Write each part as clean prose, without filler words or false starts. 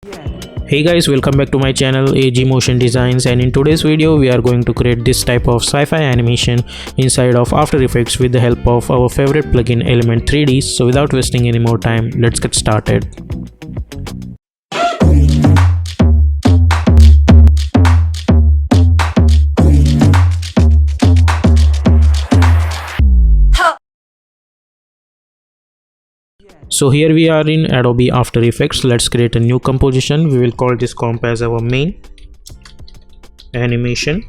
Hey guys, welcome back to my channel AG Motion Designs, and in today's video we are going to create this type of sci-fi animation inside of After Effects with the help of our favorite plugin Element 3D. So without wasting any more time, let's get started. So here we are in Adobe After Effects. Let's create a new composition. We will call this comp as our main animation,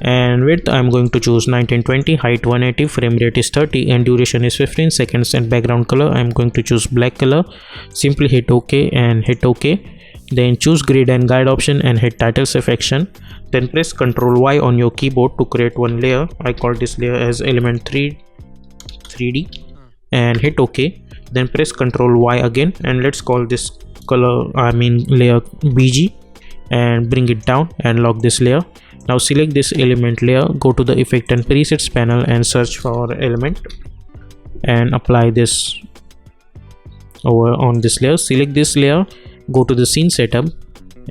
and width I'm going to choose 1920, height 180, frame rate is 30, and duration is 15 seconds, and background color I'm going to choose black color. Simply hit OK and hit OK. Then choose grid and guide option and hit title selection. Then press Ctrl Y on your keyboard to create one layer. I call this layer as element 3D and hit OK. Then press Ctrl Y again and let's call this layer BG and bring it down and lock this layer. Now select this element layer, go to the effect and presets panel and search for element and apply this over on this layer. Select this layer, go to the scene setup,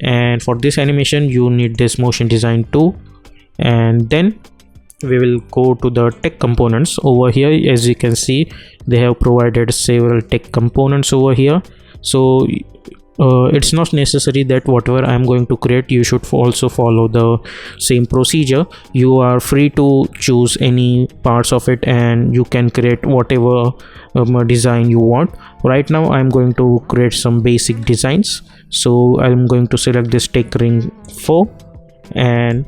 and for this animation you need this motion design 2, and then we will go to the tech components. Over here, as you can see, they have provided several tech components over here. So it's not necessary that whatever I'm going to create you should also follow the same procedure. You are free to choose any parts of it and you can create whatever design you want. Right now I'm going to create some basic designs, so I'm going to select this tech ring 4, and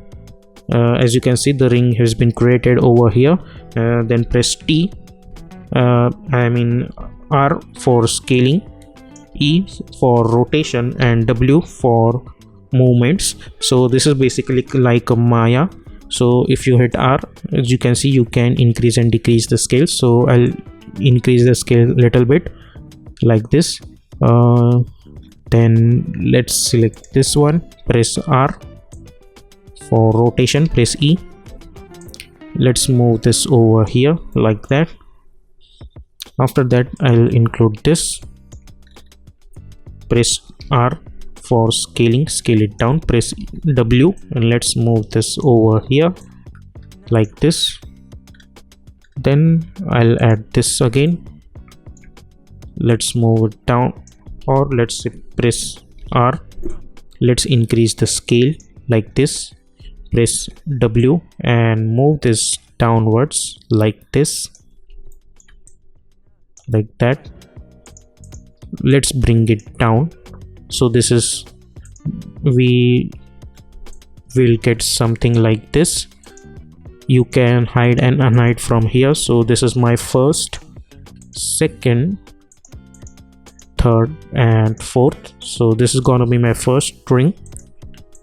as you can see the ring has been created over here. Then press T, R for scaling, E for rotation, and W for movements. So this is basically like a Maya. So if you hit R, as you can see, you can increase and decrease the scale. So I'll increase the scale a little bit like this. Then let's select this one, press R. For rotation, press E. Let's move this over here like that. After that I'll include this. Press R for scaling, scale it down, press W, and let's move this over here like this. Then I'll add this again. Let's move it down, or let's press R. Let's increase the scale like this. Press W and move this downwards like this, like that. Let's bring it down. So this is, we will get something like this. You can hide and unhide from here. So this is my first, second, third and fourth. So this is gonna be my first string.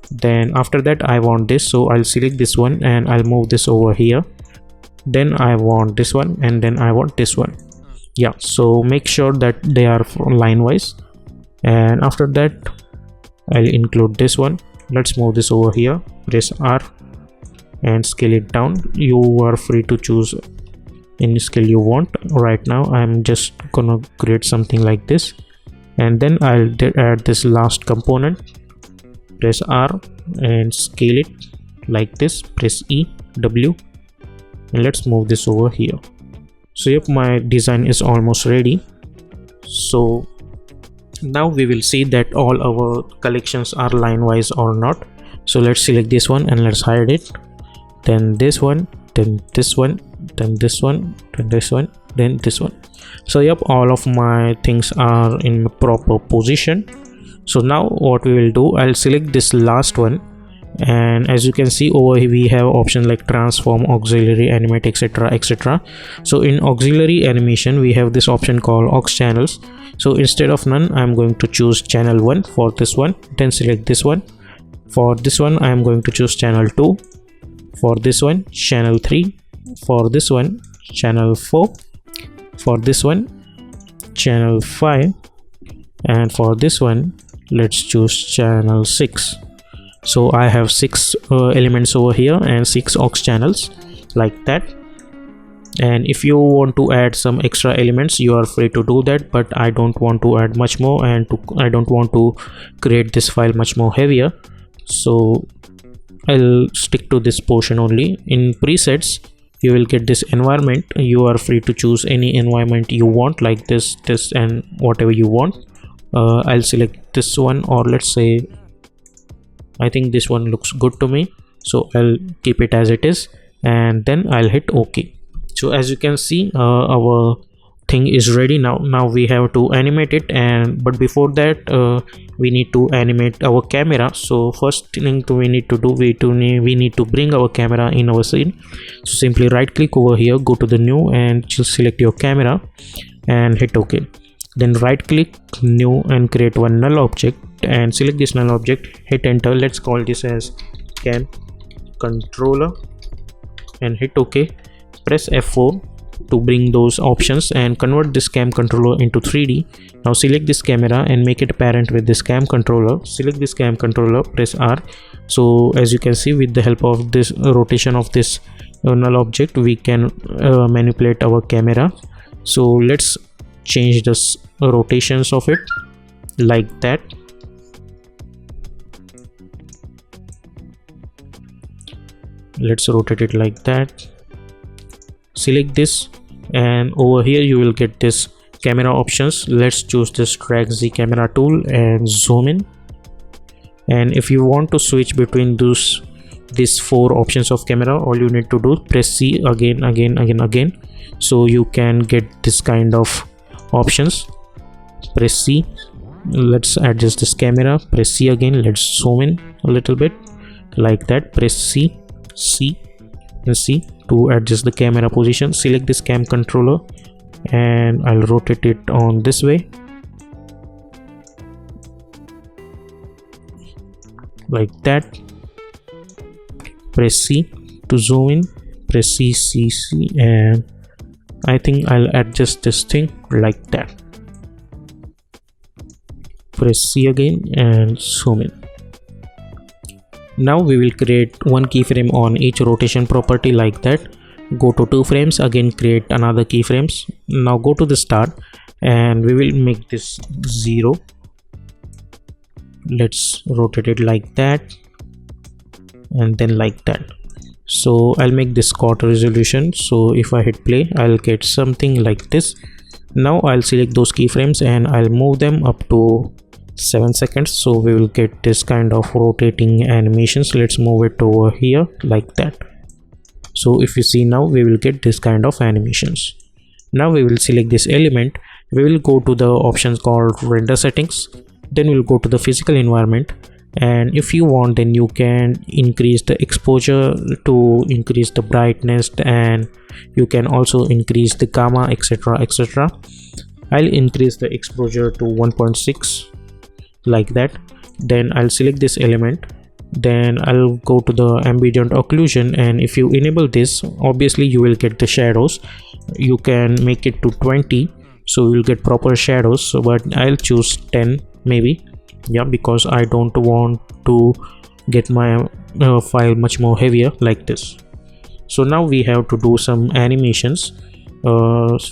Then after that I want this, so I'll select this one and I'll move this over here. Then I want this one, and then I want this one. Yeah, so make sure that they are line wise. And after that I'll include this one. Let's move this over here, press R and scale it down. You are free to choose any scale you want. Right now I'm just gonna create something like this, and then I'll add this last component. Press R and scale it like this, press E, W, and let's move this over here. So yep, my design is almost ready. So now we will see that all our collections are line wise or not. So let's select this one and let's hide it. Then this one, then this one, then this one, then this one, then this one. So yep, all of my things are in proper position. So now what we will do, I'll select this last one, and as you can see over here we have options like transform, auxiliary, animate, etc, etc. So in auxiliary animation we have this option called aux channels. So instead of none, I'm going to choose channel 1 for this one. Then select this one. For this one I'm going to choose channel 2. For this one, channel 3. For this one, channel 4. For this one, channel 5. And for this one, let's choose channel 6. So I have 6 elements over here and 6 aux channels like that. And if you want to add some extra elements, you are free to do that, but I don't want to add much more, and I don't want to create this file much more heavier, so I'll stick to this portion only. In presets, you will get this environment. You are free to choose any environment you want, like this, and whatever you want. I'll select this one, or let's say I think this one looks good to me, so I'll keep it as it is, and then I'll hit OK. So as you can see, our thing is ready now. We have to animate it, but before that we need to animate our camera. So first thing we need to do, we need to bring our camera in our scene. So simply right click over here, go to the new, and just select your camera and hit OK. Then right click new and create one null object, and select this null object, hit enter. Let's call this as cam controller and hit OK. Press F4 to bring those options and convert this cam controller into 3D. Now select this camera and make it parent with this cam controller. Select this cam controller, press R. So as you can see, with the help of this rotation of this null object, we can manipulate our camera. So let's change the rotations of it like that. Let's rotate it like that. Select this, and over here you will get this camera options. Let's choose this drag Z camera tool and zoom in. And if you want to switch between these 4 options of camera, all you need to do, press C again, so you can get this kind of options. Press C. Let's adjust this camera. Press C again. Let's zoom in a little bit like that. Press C and C to adjust the camera position. Select this cam controller and I'll rotate it on this way like that. Press C to zoom in. Press C, and I think I'll adjust this thing like that. Press C again and zoom in. Now we will create one keyframe on each rotation property like that. Go to 2 frames, again create another keyframes. Now go to the start and we will make this 0. Let's rotate it like that and then like that. So I'll make this quarter resolution. So if I hit play, I'll get something like this. Now I'll select those keyframes and I'll move them up to 7 seconds, so we will get this kind of rotating animations. Let's move it over here like that. So if you see, now we will get this kind of animations. Now we will select this element. We will go to the options called render settings, then we'll go to the physical environment, and if you want, then you can increase the exposure to increase the brightness, and you can also increase the gamma, etc. I'll increase the exposure to 1.6 like that. Then I'll select this element, then I'll go to the ambient occlusion, and if you enable this, obviously you will get the shadows. You can make it to 20, so you'll get proper shadows, but I'll choose 10 maybe, yeah, because I don't want to get my file much more heavier like this. So now we have to do some animations.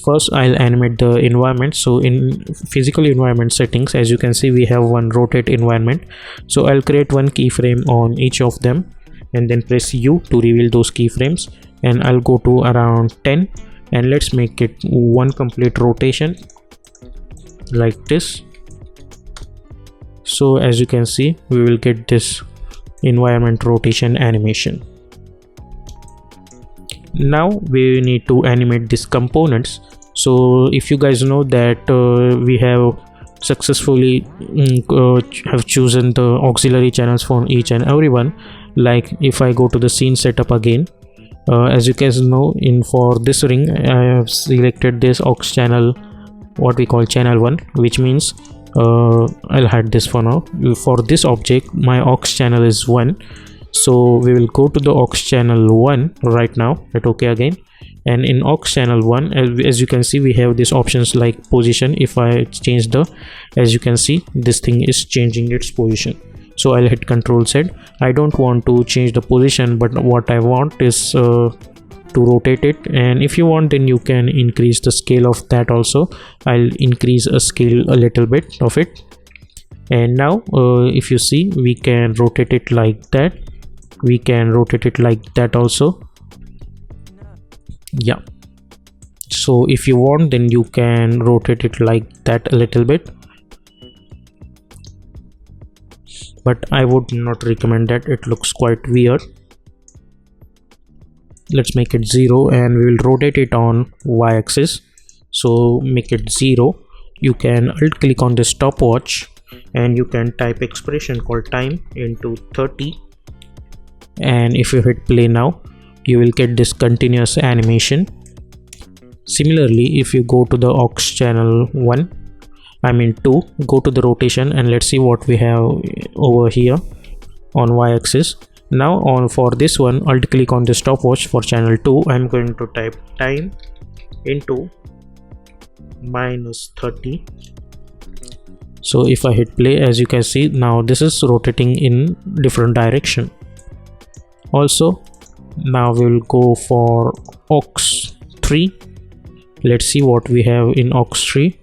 First I'll animate the environment. So in physical environment settings, as you can see, we have one rotate environment. So I'll create one keyframe on each of them and then press U to reveal those keyframes, and I'll go to around 10 and let's make it one complete rotation like this. So as you can see, we will get this environment rotation animation. Now we need to animate these components. So if you guys know that we have successfully have chosen the auxiliary channels for each and every one. Like if I go to the scene setup again, as you guys know, for this ring I have selected this aux channel, what we call channel 1, which means I'll hide this for now. For this object my aux channel is 1, so we will go to the aux channel 1 right now, hit OK again, and in aux channel 1, as you can see, we have these options like position. If I change as you can see, this thing is changing its position, so I'll hit Ctrl Z. I don't want to change the position, but what I want is to rotate it, and if you want then you can increase the scale of that also. I'll increase a scale a little bit of it. And now if you see, we can rotate it like that, we can rotate it like that also. Yeah, so if you want then you can rotate it like that a little bit, but I would not recommend that, it looks quite weird. Let's make it 0 and we will rotate it on y-axis. So make it 0. You can alt click on this stopwatch and you can type expression called time into 30, and if you hit play now you will get this continuous animation. Similarly, if you go to the aux channel 2, go to the rotation and let's see what we have over here on y-axis. Now for this one, alt click on the stopwatch for channel 2. I'm going to type time into -30. So if I hit play, as you can see, now this is rotating in different direction. Also, now we will go for aux 3. Let's see what we have in aux 3.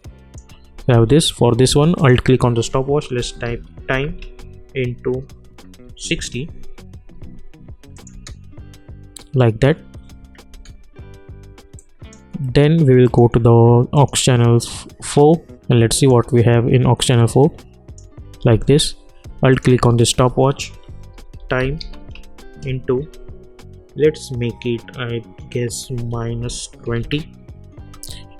We have this. For this one, alt click on the stopwatch, let's type time into 60, like that. Then we will go to the aux channel 4 and let's see what we have in aux channel 4, like this. Alt click on the stopwatch, time into, let's make it, I guess, -20.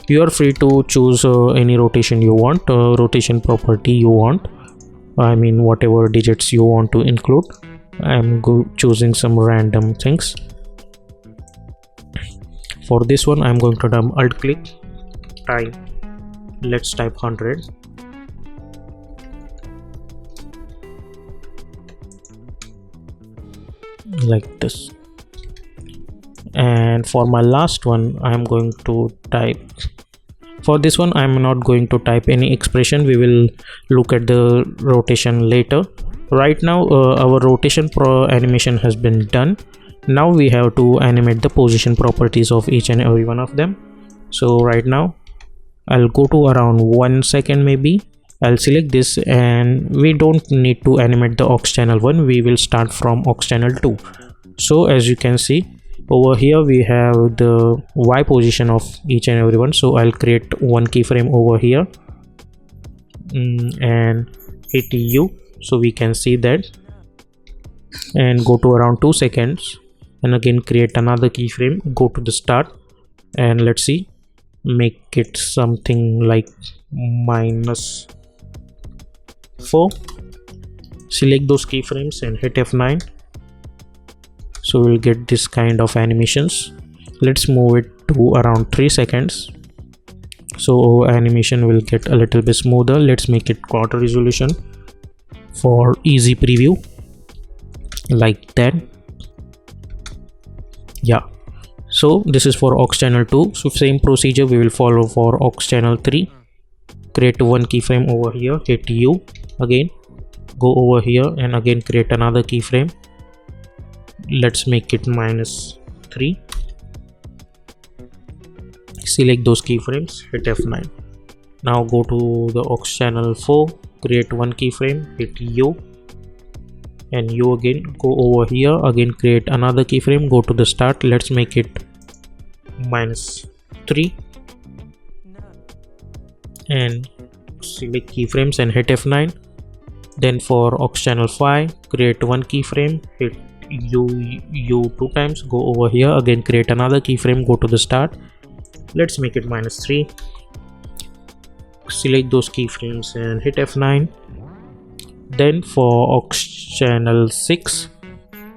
You are free to choose any rotation you want, rotation property you want, I mean whatever digits you want to include. I'm choosing some random things. For this one I'm going to alt click time, let's type 100, like this. And for my last one I'm going to type, for this one I'm not going to type any expression, we will look at the rotation later. Right now our rotation animation has been done. Now we have to animate the position properties of each and every one of them. So right now I'll go to around 1 second maybe, I'll select this, and we don't need to animate the aux channel 1, we will start from aux channel 2. So as you can see over here we have the y position of each and every one. So I'll create one keyframe over here and hit U so we can see that, and go to around 2 seconds and again create another keyframe, go to the start and let's see, make it something like -4. Select those keyframes and hit F9. So we'll get this kind of animations. Let's move it to around 3 seconds so animation will get a little bit smoother. Let's make it quarter resolution for easy preview, like that. Yeah, so this is for aux channel 2. So same procedure we will follow for aux channel 3. Create one keyframe over here, hit U, again go over here and again create another keyframe. Let's make it -3. Select those keyframes, hit F9. Now go to the aux channel 4, create one keyframe, hit U and U again, go over here, again create another keyframe, go to the start, let's make it -3 and select keyframes and hit F9. Then for aux channel 5, create one keyframe, hit U 2 times, go over here, again create another keyframe, go to the start, let's make it -3. Select those keyframes and hit F9. Then for aux channel 6,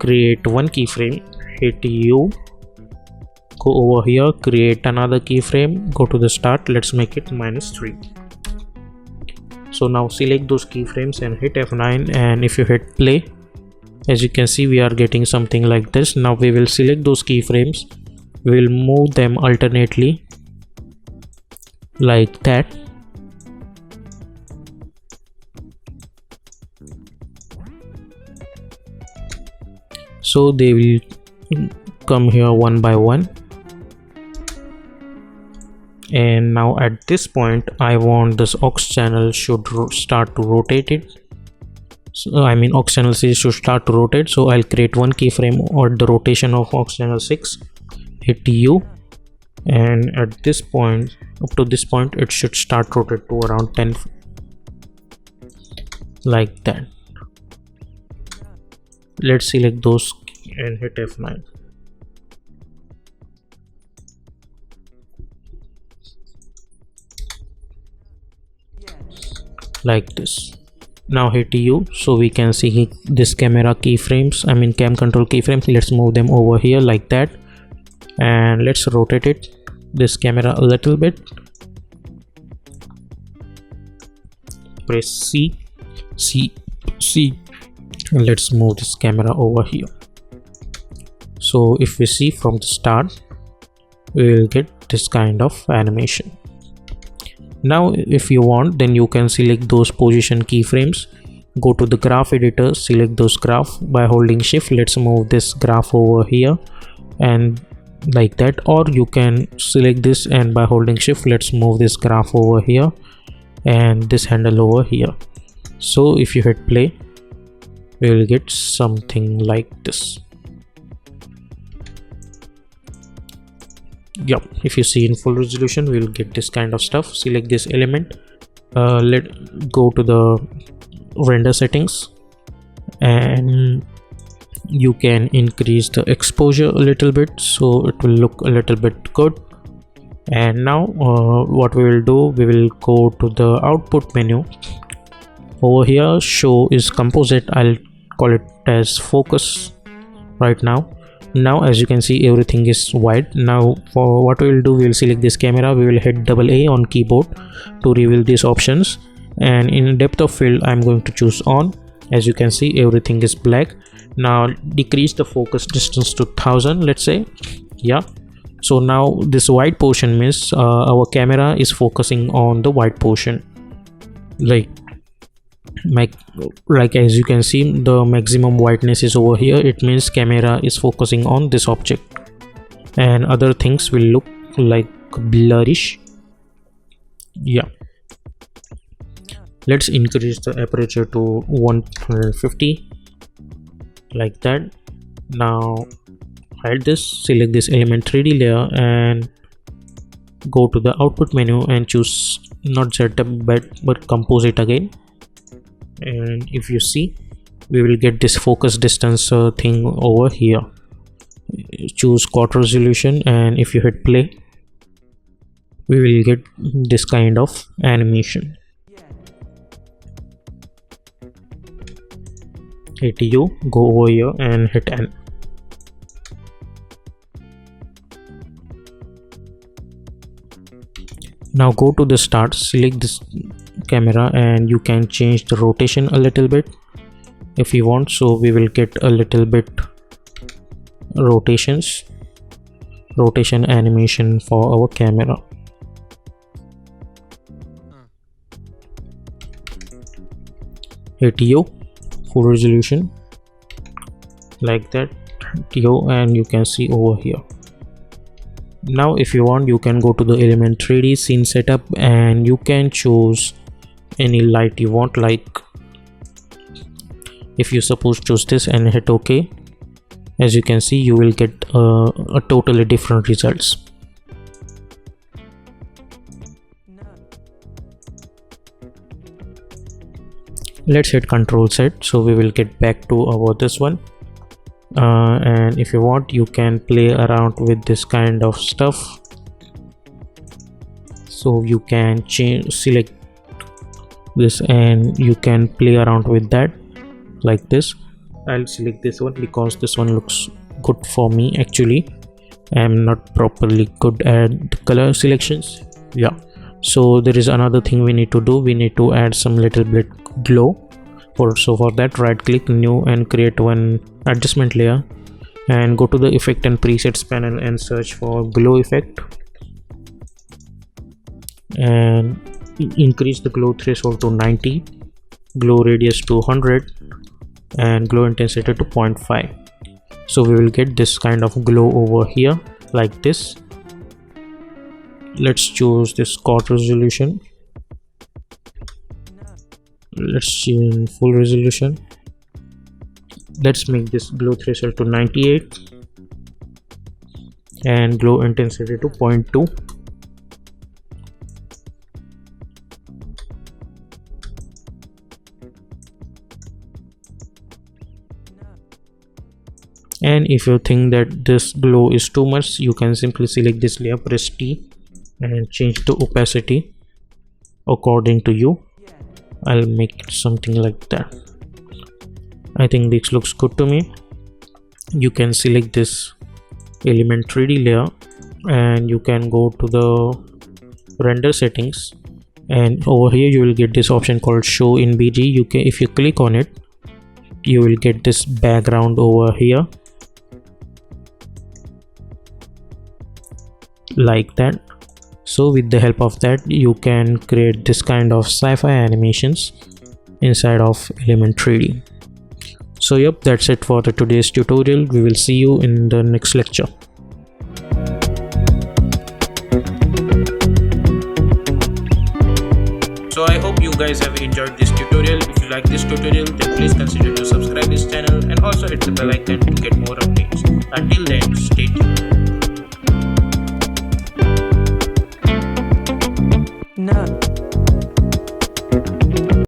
create one keyframe, hit U, go over here, create another keyframe, go to the start, let's make it -3. So now select those keyframes and hit F9, and if you hit play, as you can see we are getting something like this. Now we will select those keyframes, we will move them alternately like that. So they will come here one by one. And now at this point I want this aux channel should start to rotate it. So I mean aux channel 6 should start to rotate, so I'll create one keyframe or the rotation of aux channel 6, hit U, and at this point, up to this point, it should start rotate to around 10, like that. Let's select those and hit F9. Like this. Now hit U, so we can see this camera keyframes, I mean cam control keyframes. Let's move them over here like that, and let's rotate it, this camera, a little bit. Press C, and let's move this camera over here. So if we see from the start, we will get this kind of animation. Now if you want, then you can select those position keyframes, go to the graph editor, select those graph by holding shift. Let's move this graph over here and like that, or you can select this and by holding shift, let's move this graph over here and this handle over here. So if you hit play, we will get something like this. Yep, if you see in full resolution, we will get this kind of stuff. Select this element, let go to the render settings, and you can increase the exposure a little bit so it will look a little bit good. And now what we will do, we will go to the output menu. Over here, show is composite, I'll call it as focus right now. Now as you can see, everything is white. Now for what we will do, we will select this camera, we will hit AA on keyboard to reveal these options, and in depth of field I'm going to choose on. As you can see, everything is black. Now decrease the focus distance to 1000, let's say. Yeah, so now this white portion means our camera is focusing on the white portion, like as you can see, the maximum whiteness is over here. It means camera is focusing on this object, and other things will look like blurrish. Yeah, let's increase the aperture to 150, like that. Now hide this, select this element 3D layer and go to the output menu and choose not setup but composite again. And if you see, we will get this focus distance thing over here. Choose quarter resolution, and if you hit play, we will get this kind of animation. Hit U, go over here and hit N. Now go to the start, select this camera, and you can change the rotation a little bit if you want. So we will get a little bit rotation animation for our camera. Hit U, full resolution, like that. Hit U, and you can see over here. Now if you want, you can go to the element 3D scene setup and you can choose any light you want. Like if you suppose choose this and hit OK, as you can see, you will get a totally different results. Let's hit Control Z, so we will get back to our this one. And if you want, you can play around with this kind of stuff. So you can select this and you can play around with that like this. I'll select this one because this one looks good for me. Actually, I'm not properly good at color selections. Yeah, so there is another thing we need to do. We need to add some little bit glow. So for that, right click, new, and create one adjustment layer, and go to the effect and presets panel and search for glow effect, and increase the glow threshold to 90, glow radius to 100, and glow intensity to 0.5. So we will get this kind of glow over here like this. let's choose this quad resolution. Let's see in full resolution. Let's make this glow threshold to 98 and glow intensity to 0.2. And if you think that this glow is too much, you can simply select this layer, press T and change the opacity according to you. I'll make it something like that. I think this looks good to me. You can select this element 3D layer and you can go to the render settings, and over here you will get this option called show in BG. If you click on it, you will get this background over here like that. So with the help of that, you can create this kind of sci-fi animations inside of element 3D. So yep, that's it for the today's tutorial. We will see you in the next lecture. So I hope you guys have enjoyed this tutorial. If you like this tutorial, then please consider to subscribe this channel and also hit the bell icon to get more updates. Until then, stay tuned.